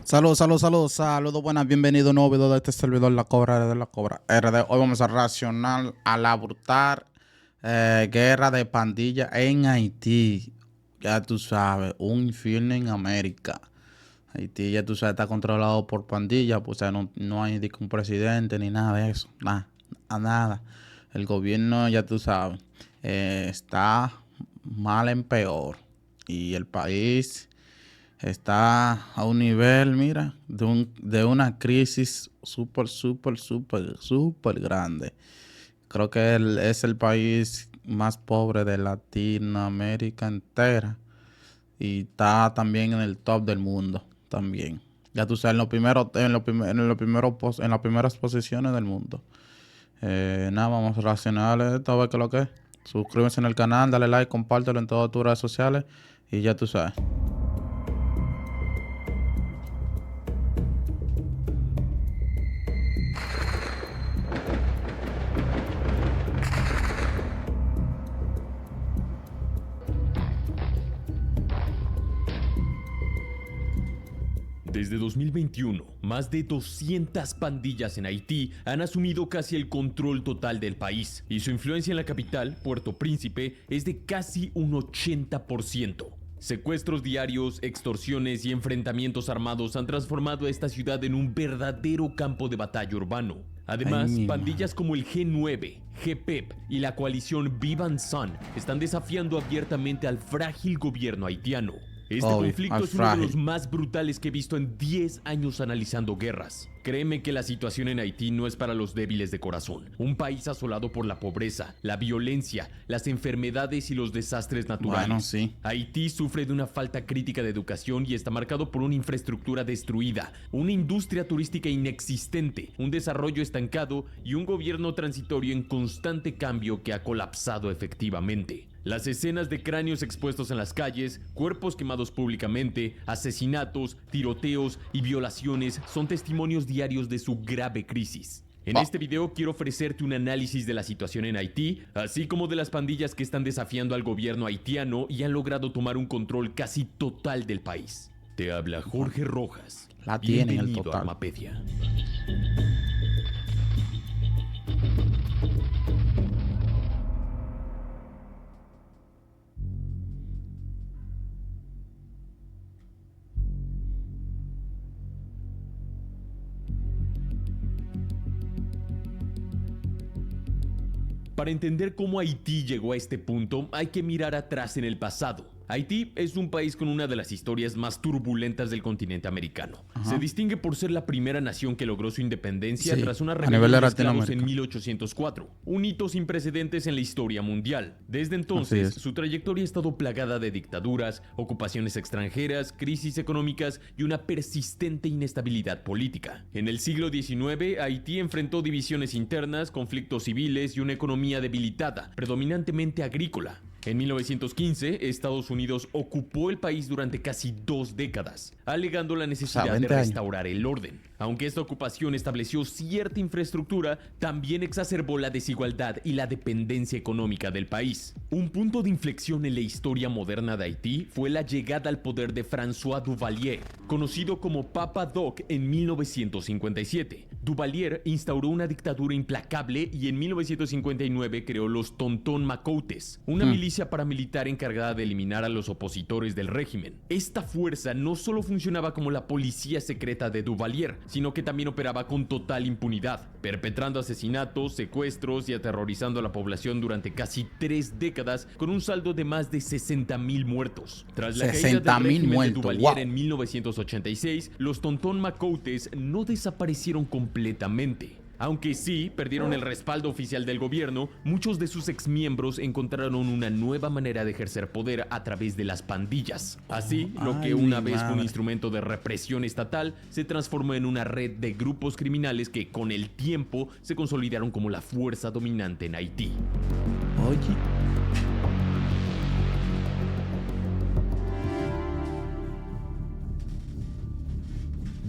Saludos, buenas, bienvenido a un nuevo video de este servidor, La Cobra de La Cobra RD. Hoy vamos a reaccionar a la brutal guerra de pandillas en Haití. Ya tú sabes, un infierno en América. Haití, ya tú sabes, está controlado por pandillas, pues no hay ni un presidente ni nada de eso, nada. El gobierno, ya tú sabes, está mal en peor. Y el país está a un nivel, mira, de una crisis súper grande. Creo que es el país más pobre de Latinoamérica entera. Y está también en el top del mundo, también. Ya tú sabes, en las primeras posiciones del mundo. Nada, vamos a reaccionar a esto, a ver qué es lo que es. Suscríbete en el canal, dale like, compártelo en todas tus redes sociales. Y ya tú sabes. Desde 2021, más de 200 pandillas en Haití han asumido casi el control total del país, y su influencia en la capital, Puerto Príncipe, es de casi un 80%. Secuestros diarios, extorsiones y enfrentamientos armados han transformado a esta ciudad en un verdadero campo de batalla urbano. Además, pandillas como el G9, GPEP y la coalición Vivan Sun están desafiando abiertamente al frágil gobierno haitiano. Este conflicto es uno de los más brutales que he visto en 10 años analizando guerras. Créeme que la situación en Haití no es para los débiles de corazón. Un país asolado por la pobreza, la violencia, las enfermedades y los desastres naturales. Bueno, sí. Haití sufre de una falta crítica de educación y está marcado por una infraestructura destruida, una industria turística inexistente, un desarrollo estancado y un gobierno transitorio en constante cambio que ha colapsado efectivamente. Las escenas de cráneos expuestos en las calles, cuerpos quemados públicamente, asesinatos, tiroteos y violaciones son testimonios diarios de su grave crisis. En este video quiero ofrecerte un análisis de la situación en Haití, así como de las pandillas que están desafiando al gobierno haitiano y han logrado tomar un control casi total del país. Te habla Jorge Rojas. La tienen el Bienvenido total. a Armapedia. Para entender cómo Haití llegó a este punto, hay que mirar atrás en el pasado. Haití es un país con una de las historias más turbulentas del continente americano. Se distingue por ser la primera nación que logró su independencia tras una rebelión de esclavos en 1804, un hito sin precedentes en la historia mundial. Desde entonces, su trayectoria ha estado plagada de dictaduras, ocupaciones extranjeras, crisis económicas y una persistente inestabilidad política. En el siglo XIX, Haití enfrentó divisiones internas, conflictos civiles y una economía debilitada, predominantemente agrícola. En 1915, Estados Unidos ocupó el país durante casi 2 décadas, alegando la necesidad de restaurar el orden. Aunque esta ocupación estableció cierta infraestructura, también exacerbó la desigualdad y la dependencia económica del país. Un punto de inflexión en la historia moderna de Haití fue la llegada al poder de François Duvalier, conocido como Papa Doc en 1957. Duvalier instauró una dictadura implacable y en 1959 creó los Tonton Macoutes, una milicia paramilitar encargada de eliminar a los opositores del régimen. Esta fuerza no solo funcionaba como la policía secreta de Duvalier, sino que también operaba con total impunidad, perpetrando asesinatos, secuestros y aterrorizando a la población durante casi 3 décadas con un saldo de más de 60,000 muertos. Tras la caída del régimen de Duvalier en 1986, los Tonton Macoutes no desaparecieron completamente. Aunque sí perdieron el respaldo oficial del gobierno, muchos de sus exmiembros encontraron una nueva manera de ejercer poder a través de las pandillas. Así, lo que una vez fue un instrumento de represión estatal se transformó en una red de grupos criminales que con el tiempo se consolidaron como la fuerza dominante en Haití. Oye.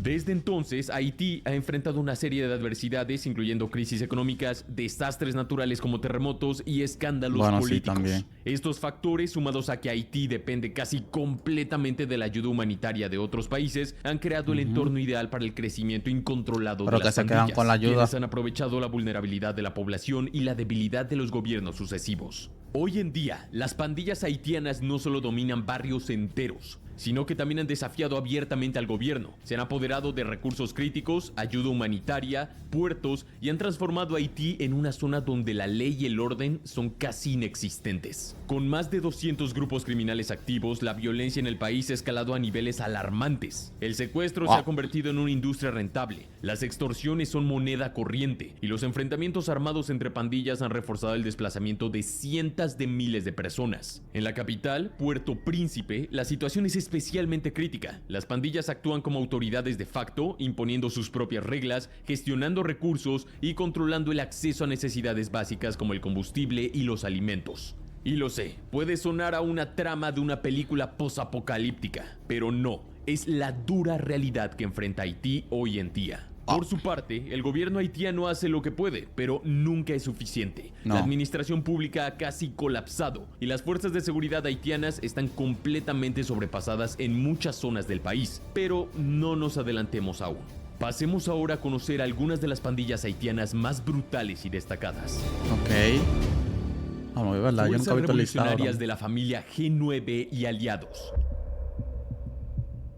Desde entonces, Haití ha enfrentado una serie de adversidades, incluyendo crisis económicas, desastres naturales como terremotos y escándalos políticos. Sí, también. Estos factores, sumados a que Haití depende casi completamente de la ayuda humanitaria de otros países, han creado el entorno ideal para el crecimiento incontrolado de las pandillas, con la ayuda. quienes han aprovechado la vulnerabilidad de la población y la debilidad de los gobiernos sucesivos. Hoy en día, las pandillas haitianas no solo dominan barrios enteros, sino que también han desafiado abiertamente al gobierno, se han apoderado de recursos críticos, ayuda humanitaria, puertos y han transformado a Haití en una zona donde la ley y el orden son casi inexistentes. Con más de 200 grupos criminales activos, la violencia en el país ha escalado a niveles alarmantes. El secuestro se ha convertido en una industria rentable, las extorsiones son moneda corriente y los enfrentamientos armados entre pandillas han reforzado el desplazamiento de cientos de miles de personas. En la capital, Puerto Príncipe, la situación es especialmente crítica. Las pandillas actúan como autoridades de facto, imponiendo sus propias reglas, gestionando recursos y controlando el acceso a necesidades básicas como el combustible y los alimentos. Y lo sé, puede sonar a una trama de una película posapocalíptica, pero no, es la dura realidad que enfrenta Haití hoy en día. Por su parte, el gobierno haitiano hace lo que puede, pero nunca es suficiente. No. La administración pública ha casi colapsado y las fuerzas de seguridad haitianas están completamente sobrepasadas en muchas zonas del país. Pero no nos adelantemos aún. Pasemos ahora a conocer algunas de las pandillas haitianas más brutales y destacadas. Ok. Vamos, es verdad, yo Fuerzas nunca he visto el listado. revolucionarias de la familia G9 y aliados.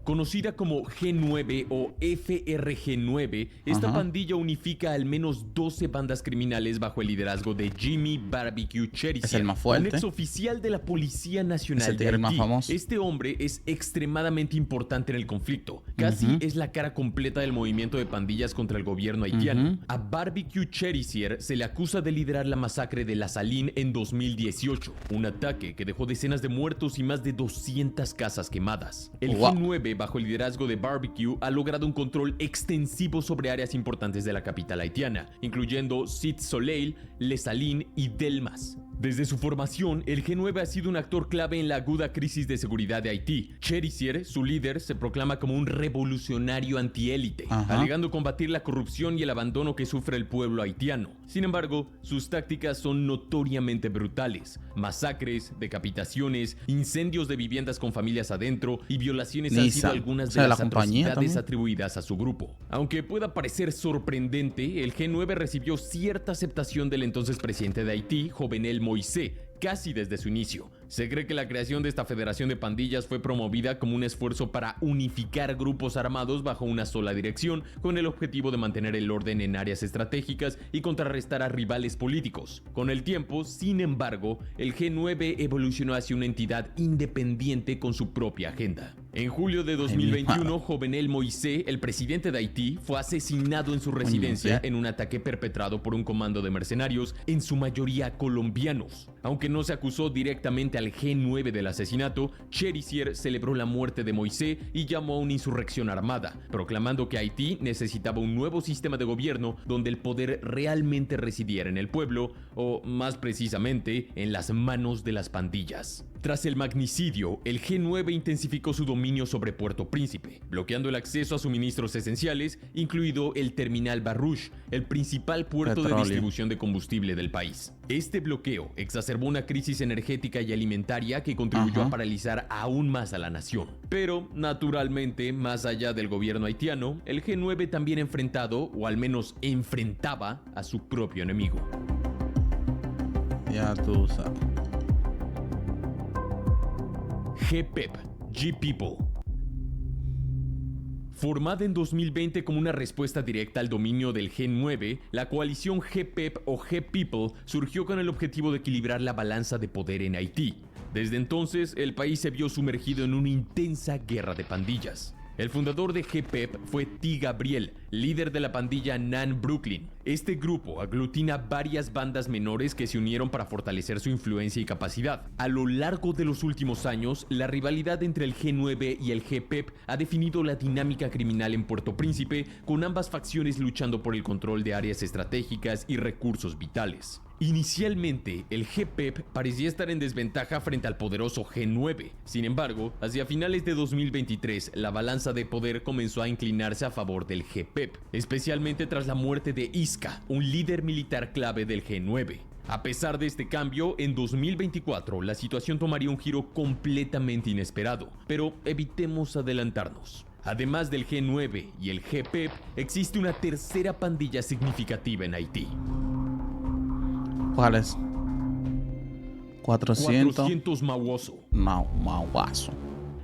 Conocida como G9 o FRG9, esta pandilla unifica al menos 12 bandas criminales bajo el liderazgo de Jimmy Barbecue Cherisier, Es el más fuerte. un exoficial de la Policía Nacional Es el de tigre Haití. más famoso. Este hombre es extremadamente importante en el conflicto. Casi es la cara completa del movimiento de pandillas contra el gobierno haitiano. A Barbecue Cherisier se le acusa de liderar la masacre de La Saline en 2018, un ataque que dejó decenas de muertos y más de 200 casas quemadas. El G9, bajo el liderazgo de Barbecue, ha logrado un control extensivo sobre áreas importantes de la capital haitiana, incluyendo Cité Soleil, Les Salines y Delmas. Desde su formación, el G9 ha sido un actor clave en la aguda crisis de seguridad de Haití. Cherisier, su líder, se proclama como un revolucionario antiélite, alegando combatir la corrupción y el abandono que sufre el pueblo haitiano. Sin embargo, sus tácticas son notoriamente brutales. Masacres, decapitaciones, incendios de viviendas con familias adentro y violaciones han sido algunas de las atrocidades atribuidas a su grupo. Aunque pueda parecer sorprendente, el G9 recibió cierta aceptación del entonces presidente de Haití, Jovenel Moïse, casi desde su inicio. Se cree que la creación de esta federación de pandillas fue promovida como un esfuerzo para unificar grupos armados bajo una sola dirección, con el objetivo de mantener el orden en áreas estratégicas y contrarrestar a rivales políticos. Con el tiempo, sin embargo, el G9 evolucionó hacia una entidad independiente con su propia agenda. En julio de 2021, Jovenel Moïse, el presidente de Haití, fue asesinado en su residencia en un ataque perpetrado por un comando de mercenarios, en su mayoría colombianos. Aunque no se acusó directamente al G9 del asesinato, Cherisier celebró la muerte de Moïse y llamó a una insurrección armada, proclamando que Haití necesitaba un nuevo sistema de gobierno donde el poder realmente residiera en el pueblo, o más precisamente, en las manos de las pandillas. Tras el magnicidio, el G9 intensificó su dominio sobre Puerto Príncipe, bloqueando el acceso a suministros esenciales, incluido el Terminal Baruch, el principal puerto de distribución de combustible del país. Este bloqueo exacerbó una crisis energética y alimentaria que contribuyó a paralizar aún más a la nación. Pero, naturalmente, más allá del gobierno haitiano, el G9 también enfrentado, o al menos enfrentaba, a su propio enemigo. Ya tú sabes. GPEP, G-People. Formada en 2020 como una respuesta directa al dominio del G9, la coalición GPEP o G-People surgió con el objetivo de equilibrar la balanza de poder en Haití. Desde entonces, el país se vio sumergido en una intensa guerra de pandillas. El fundador de GPEP fue T. Gabriel, líder de la pandilla Nan Brooklyn. Este grupo aglutina varias bandas menores que se unieron para fortalecer su influencia y capacidad. A lo largo de los últimos años, la rivalidad entre el G9 y el GPEP ha definido la dinámica criminal en Puerto Príncipe, con ambas facciones luchando por el control de áreas estratégicas y recursos vitales. Inicialmente, el GPEP parecía estar en desventaja frente al poderoso G9. Sin embargo, hacia finales de 2023, la balanza de poder comenzó a inclinarse a favor del GPEP, especialmente tras la muerte de Isca, un líder militar clave del G9. A pesar de este cambio, en 2024 la situación tomaría un giro completamente inesperado, pero evitemos adelantarnos. Además del G9 y el GPEP, existe una tercera pandilla significativa en Haití. ¿Cuál es? 400 Mawozo. Mawazo.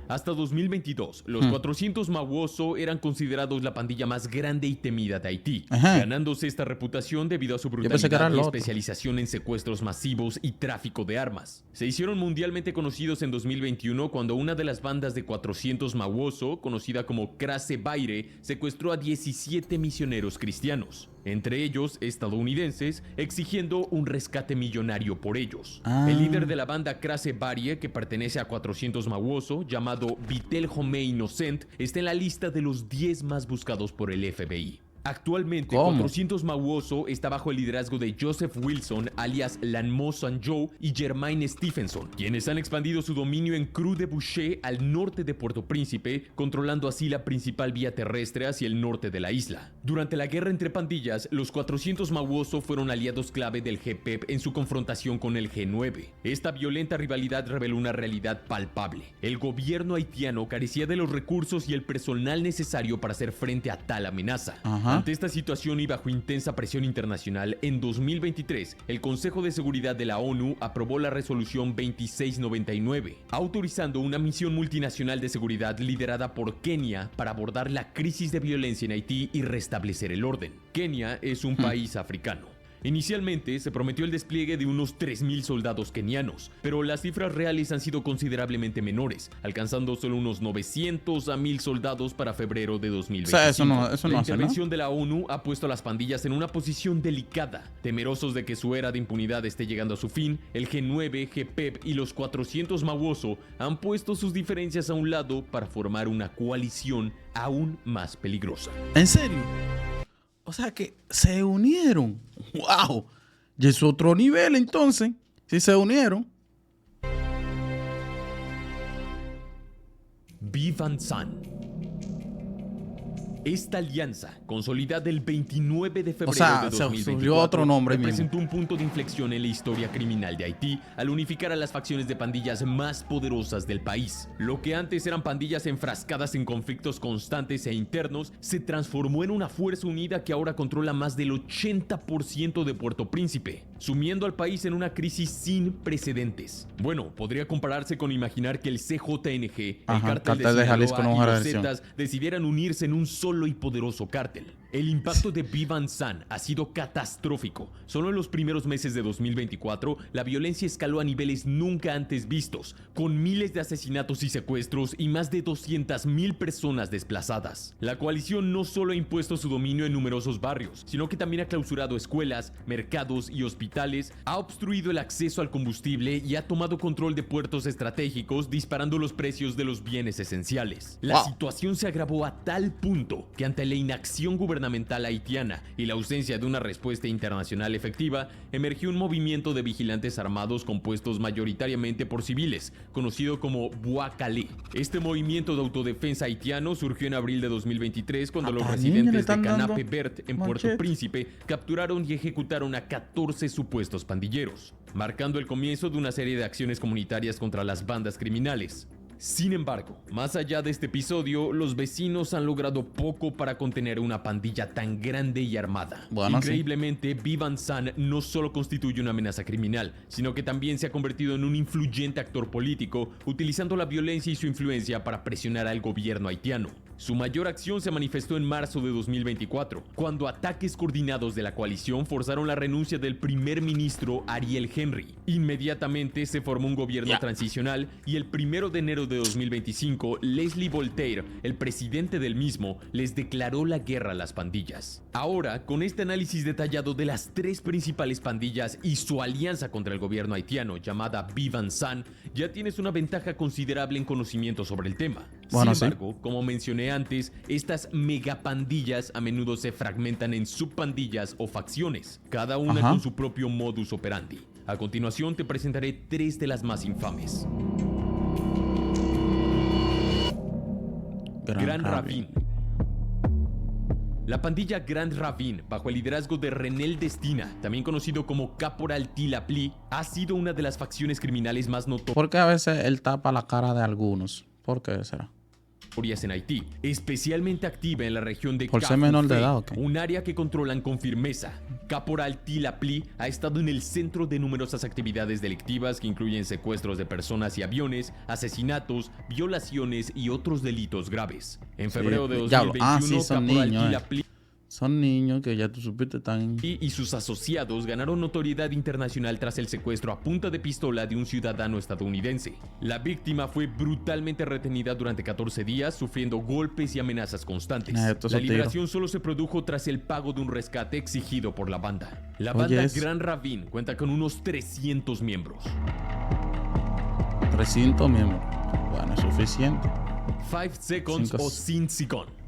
Hasta 2022, los 400 Mawozo eran considerados la pandilla más grande y temida de Haití, ganándose esta reputación debido a su brutalidad y especialización en secuestros masivos y tráfico de armas. Se hicieron mundialmente conocidos en 2021 cuando una de las bandas de 400 Mawozo, conocida como Krase Baire, secuestró a 17 misioneros cristianos, entre ellos estadounidenses, exigiendo un rescate millonario por ellos. El líder de la banda Krase Baire, que pertenece a 400 Mawozo, llamado Vitel Homé Innocent, está en la lista de los 10 más buscados por el FBI. Actualmente, 400 Mawozo está bajo el liderazgo de Joseph Wilson, alias Lanmo Sanjo, y Jermaine Stephenson, quienes han expandido su dominio en Cruz de Boucher al norte de Puerto Príncipe, controlando así la principal vía terrestre hacia el norte de la isla. Durante la guerra entre pandillas, los 400 Mawozo fueron aliados clave del GPEP en su confrontación con el G9. Esta violenta rivalidad reveló una realidad palpable. El gobierno haitiano carecía de los recursos y el personal necesario para hacer frente a tal amenaza. Ante esta situación y bajo intensa presión internacional, en 2023, el Consejo de Seguridad de la ONU aprobó la resolución 2699, autorizando una misión multinacional de seguridad liderada por Kenia para abordar la crisis de violencia en Haití y restablecer el orden. Kenia es un país africano. Inicialmente se prometió el despliegue de unos 3.000 soldados kenianos, pero las cifras reales han sido considerablemente menores, alcanzando solo unos 900 a 1.000 soldados para febrero de 2025. O sea, eso no la intervención de la ONU ha puesto a las pandillas en una posición delicada. Temerosos de que su era de impunidad esté llegando a su fin, el G9, GPEP y los 400 Mawozo han puesto sus diferencias a un lado para formar una coalición aún más peligrosa. ¿En serio? O sea que se unieron. ¡Wow! Y es otro nivel entonces. Si se unieron. Vivan San. Esta alianza, consolidada el 29 de febrero de 2024, otro nombre representó un punto de inflexión en la historia criminal de Haití al unificar a las facciones de pandillas más poderosas del país. Lo que antes eran pandillas enfrascadas en conflictos constantes e internos, se transformó en una fuerza unida que ahora controla más del 80% de Puerto Príncipe, sumiendo al país en una crisis sin precedentes. Bueno, podría compararse con imaginar que el CJNG, el cártel de Jalisco y los Zetas decidieran unirse en un solo y poderoso cártel. El impacto de Vivan San ha sido catastrófico. Solo en los primeros meses de 2024, la violencia escaló a niveles nunca antes vistos, con miles de asesinatos y secuestros y más de 200,000 personas desplazadas. La coalición no solo ha impuesto su dominio en numerosos barrios, sino que también ha clausurado escuelas, mercados y hospitales, ha obstruido el acceso al combustible y ha tomado control de puertos estratégicos, disparando los precios de los bienes esenciales. La situación se agravó a tal punto que ante la inacción gubernamental haitiana y la ausencia de una respuesta internacional efectiva, emergió un movimiento de vigilantes armados compuestos mayoritariamente por civiles, conocido como Bois Calais. Este movimiento de autodefensa haitiano surgió en abril de 2023 cuando los residentes de Canape Vert en Puerto Príncipe capturaron y ejecutaron a 14 supuestos pandilleros, marcando el comienzo de una serie de acciones comunitarias contra las bandas criminales. Sin embargo, más allá de este episodio, los vecinos han logrado poco para contener una pandilla tan grande y armada. Increíblemente, Vivan San no solo constituye una amenaza criminal, sino que también se ha convertido en un influyente actor político, utilizando la violencia y su influencia para presionar al gobierno haitiano. Su mayor acción se manifestó en marzo de 2024, cuando ataques coordinados de la coalición forzaron la renuncia del primer ministro Ariel Henry. Inmediatamente se formó un gobierno transicional y el 1 de enero de 2025, Leslie Voltaire, el presidente del mismo, les declaró la guerra a las pandillas. Ahora, con este análisis detallado de las 3 principales pandillas y su alianza contra el gobierno haitiano llamada Vivan San, ya tienes una ventaja considerable en conocimiento sobre el tema. Bueno, Sin embargo, como mencioné antes, estas megapandillas a menudo se fragmentan en subpandillas o facciones, cada una con su propio modus operandi. A continuación te presentaré 3 de las más infames. Grand Ravine. La pandilla Grand Ravine, bajo el liderazgo de Renel Destina, también conocido como Caporal Tilapli, ha sido una de las facciones criminales más notorias. ¿Por qué a veces él tapa la cara de algunos? ¿Por qué será? En Haití, especialmente activa en la región de ¿Por ser menor de edad o qué? un área que controlan con firmeza. Caporal Tilapli ha estado en el centro de numerosas actividades delictivas que incluyen secuestros de personas y aviones, asesinatos, violaciones y otros delitos graves. En febrero de 2021, Caporal Tilapli son niños que ya tú supiste están... y sus asociados ganaron notoriedad internacional tras el secuestro a punta de pistola de un ciudadano estadounidense. La víctima fue brutalmente retenida durante 14 días, sufriendo golpes y amenazas constantes. La liberación solo se produjo tras el pago de un rescate exigido por la banda. La banda Grand Ravine cuenta con unos 300 miembros. 300 miembros. Bueno, es suficiente. 5 Seconds o Sin Sigon.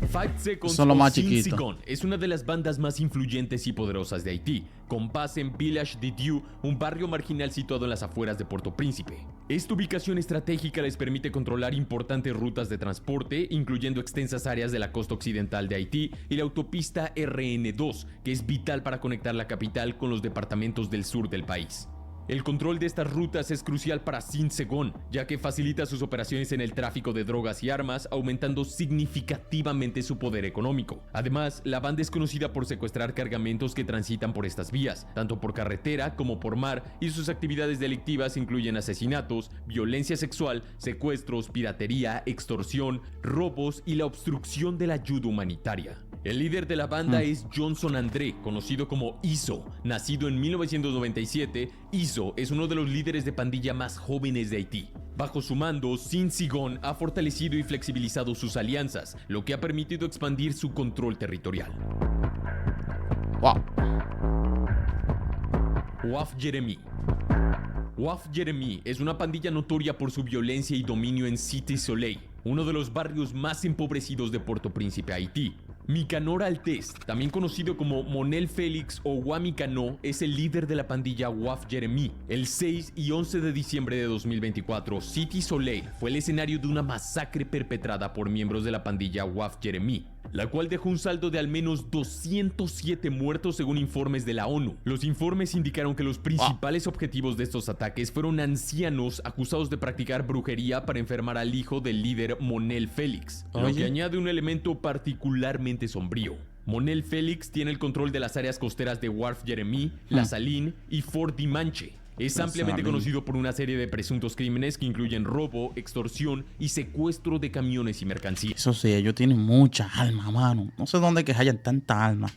5 Seconds son los más Sin chiquitos. Sigon es una de las bandas más influyentes y poderosas de Haití, con base en Village de Dieu, un barrio marginal situado en las afueras de Puerto Príncipe. Esta ubicación estratégica les permite controlar importantes rutas de transporte, incluyendo extensas áreas de la costa occidental de Haití y la autopista RN2, que es vital para conectar la capital con los departamentos del sur del país. El control de estas rutas es crucial para Sin Sigon, ya que facilita sus operaciones en el tráfico de drogas y armas, aumentando significativamente su poder económico. Además, la banda es conocida por secuestrar cargamentos que transitan por estas vías, tanto por carretera como por mar, y sus actividades delictivas incluyen asesinatos, violencia sexual, secuestros, piratería, extorsión, robos y la obstrucción de la ayuda humanitaria. El líder de la banda es Johnson André, conocido como Iso. Nacido en 1997, Iso es uno de los líderes de pandilla más jóvenes de Haití. Bajo su mando, Sin Sigon ha fortalecido y flexibilizado sus alianzas, lo que ha permitido expandir su control territorial. Wow. Waf Jeremy. Waf Jeremy es una pandilla notoria por su violencia y dominio en Cité Soleil, uno de los barrios más empobrecidos de Puerto Príncipe, Haití. Micanor Altés, también conocido como Monel Félix o Wamicano, es el líder de la pandilla Waf Jeremy. El 6 y 11 de diciembre de 2024, Cité Soleil fue el escenario de una masacre perpetrada por miembros de la pandilla Waf Jeremy, la cual dejó un saldo de al menos 207 muertos según informes de la ONU. Los informes indicaron que los principales objetivos de estos ataques fueron ancianos acusados de practicar brujería para enfermar al hijo del líder Monel Félix, lo que añade un elemento particularmente sombrío. Monel Félix tiene el control de las áreas costeras de Waf Jeremy, La Saline y Fort Dimanche. Es ampliamente conocido por una serie de presuntos crímenes que incluyen robo, extorsión y secuestro de camiones y mercancías. Eso sí, ellos tienen mucha alma, mano. No sé dónde que hayan tanta alma.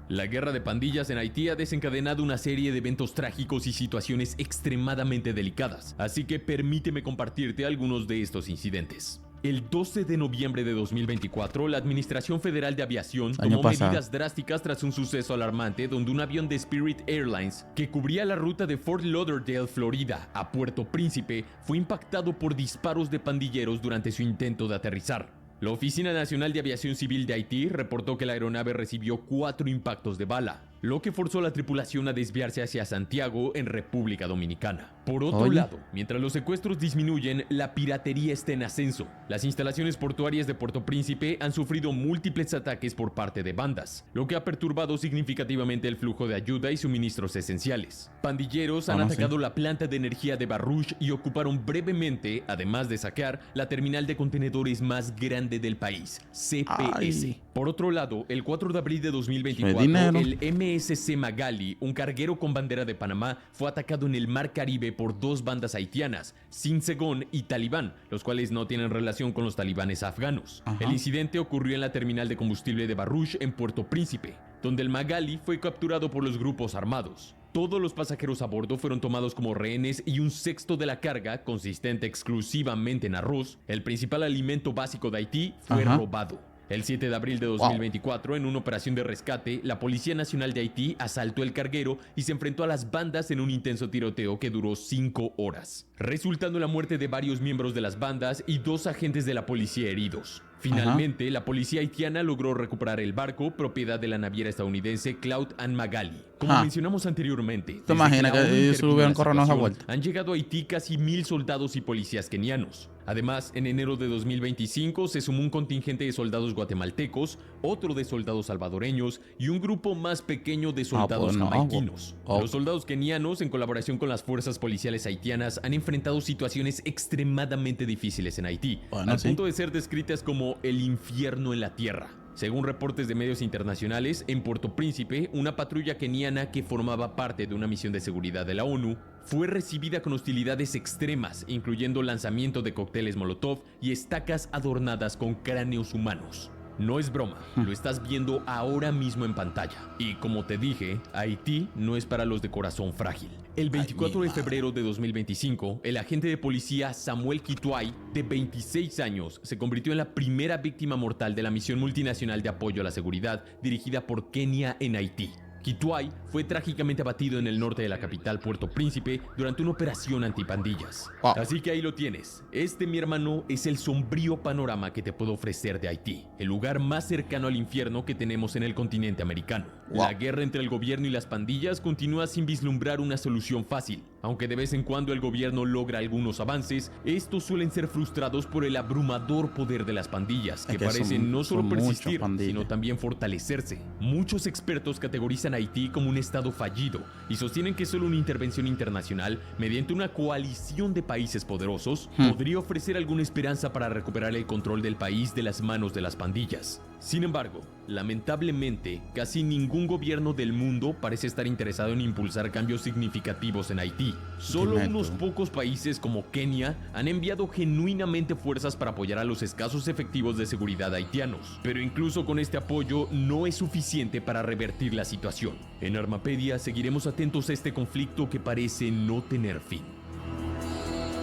La guerra de pandillas en Haití ha desencadenado una serie de eventos trágicos y situaciones extremadamente delicadas, así que permíteme compartirte algunos de estos incidentes. El 12 de noviembre de 2024, la Administración Federal de Aviación tomó medidas drásticas tras un suceso alarmante donde un avión de Spirit Airlines que cubría la ruta de Fort Lauderdale, Florida, a Puerto Príncipe, fue impactado por disparos de pandilleros durante su intento de aterrizar. La Oficina Nacional de Aviación Civil de Haití reportó que la aeronave recibió 4 impactos de bala, lo que forzó a la tripulación a desviarse hacia Santiago, en República Dominicana. Por otro lado, mientras los secuestros disminuyen, la piratería está en ascenso. Las instalaciones portuarias de Puerto Príncipe han sufrido múltiples ataques por parte de bandas, lo que ha perturbado significativamente el flujo de ayuda y suministros esenciales. Pandilleros han atacado la planta de energía de Baruch y ocuparon brevemente, además de saquear, la terminal de contenedores más grande del país, CPS. Por otro lado, el 4 de abril de 2024, el MSC Magali, un carguero con bandera de Panamá, fue atacado en el Mar Caribe por 2 bandas haitianas, Sin Sigon y Talibán, los cuales no tienen relación con los talibanes afganos. El incidente ocurrió en la terminal de combustible de Baruch en Puerto Príncipe, donde el Magali fue capturado por los grupos armados. Todos los pasajeros a bordo fueron tomados como rehenes y un sexto de la carga, consistente exclusivamente en arroz, el principal alimento básico de Haití, fue robado. El 7 de abril de 2024, en una operación de rescate, la Policía Nacional de Haití asaltó el carguero y se enfrentó a las bandas en un intenso tiroteo que duró 5 horas, resultando en la muerte de varios miembros de las bandas y 2 agentes de la policía heridos. Finalmente, la policía haitiana logró recuperar el barco, propiedad de la naviera estadounidense Cloud and Magali. Como mencionamos anteriormente, ¿te imaginas que ellos hubieran corrido esa vuelta? Han llegado a Haití casi 1,000 soldados y policías kenianos. Además, en enero de 2025 se sumó un contingente de soldados guatemaltecos, otro de soldados salvadoreños y un grupo más pequeño de soldados jamaiquinos. Los soldados kenianos, en colaboración con las fuerzas policiales haitianas, han enfrentado situaciones extremadamente difíciles en Haití, al punto de ser descritas como el infierno en la tierra. Según reportes de medios internacionales, en Puerto Príncipe, una patrulla keniana que formaba parte de una misión de seguridad de la ONU fue recibida con hostilidades extremas, incluyendo lanzamiento de cócteles Molotov y estacas adornadas con cráneos humanos. No es broma, lo estás viendo ahora mismo en pantalla. Y como te dije, Haití no es para los de corazón frágil. El 24 de febrero de 2025, el agente de policía Samuel Kituay, de 26 años, se convirtió en la primera víctima mortal de la misión multinacional de apoyo a la seguridad dirigida por Kenia en Haití. Kituay fue trágicamente abatido en el norte de la capital, Puerto Príncipe, durante una operación antipandillas. Así que ahí lo tienes. Mi hermano, es el sombrío panorama que te puedo ofrecer de Haití, el lugar más cercano al infierno que tenemos en el continente americano. La guerra entre el gobierno y las pandillas continúa sin vislumbrar una solución fácil. Aunque de vez en cuando el gobierno logra algunos avances, estos suelen ser frustrados por el abrumador poder de las pandillas, que parecen no solo persistir, sino también fortalecerse. Muchos expertos categorizan a Haití como un estado fallido y sostienen que solo una intervención internacional, mediante una coalición de países poderosos, podría ofrecer alguna esperanza para recuperar el control del país de las manos de las pandillas. Sin embargo, lamentablemente, casi ningún gobierno del mundo parece estar interesado en impulsar cambios significativos en Haití. Solo unos pocos países como Kenia han enviado genuinamente fuerzas para apoyar a los escasos efectivos de seguridad haitianos. Pero incluso con este apoyo no es suficiente para revertir la situación. En Armapedia seguiremos atentos a este conflicto que parece no tener fin.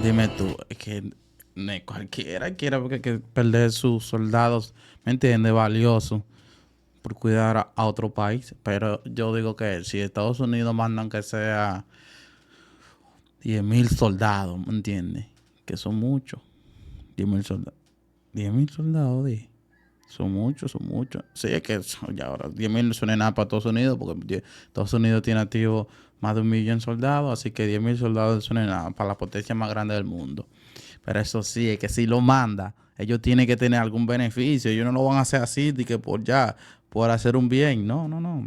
Dime tú, es que cualquiera quiere que perder sus soldados, ¿me entiendes? Valioso por cuidar a otro país. Pero yo digo que si Estados Unidos mandan que sea 10,000 soldados, ¿me entiendes? Que son muchos. 10,000 soldados. 10,000 soldados, son muchos. Sí, es que ya ahora 10,000 no suena nada para Estados Unidos, porque Estados Unidos tiene activo más de 1,000,000 soldados, así que 10,000 soldados no suena nada para la potencia más grande del mundo. Pero eso sí, es que si lo manda, ellos tienen que tener algún beneficio. Ellos no lo van a hacer así, de que por hacer un bien. No.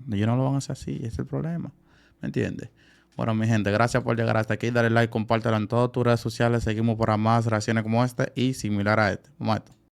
Ellos no lo van a hacer así, ese es el problema. ¿Me entiendes? Bueno, mi gente, gracias por llegar hasta aquí. Dale like, compártelo en todas tus redes sociales. Seguimos para más reacciones como esta y similar a este. Vamos a esto.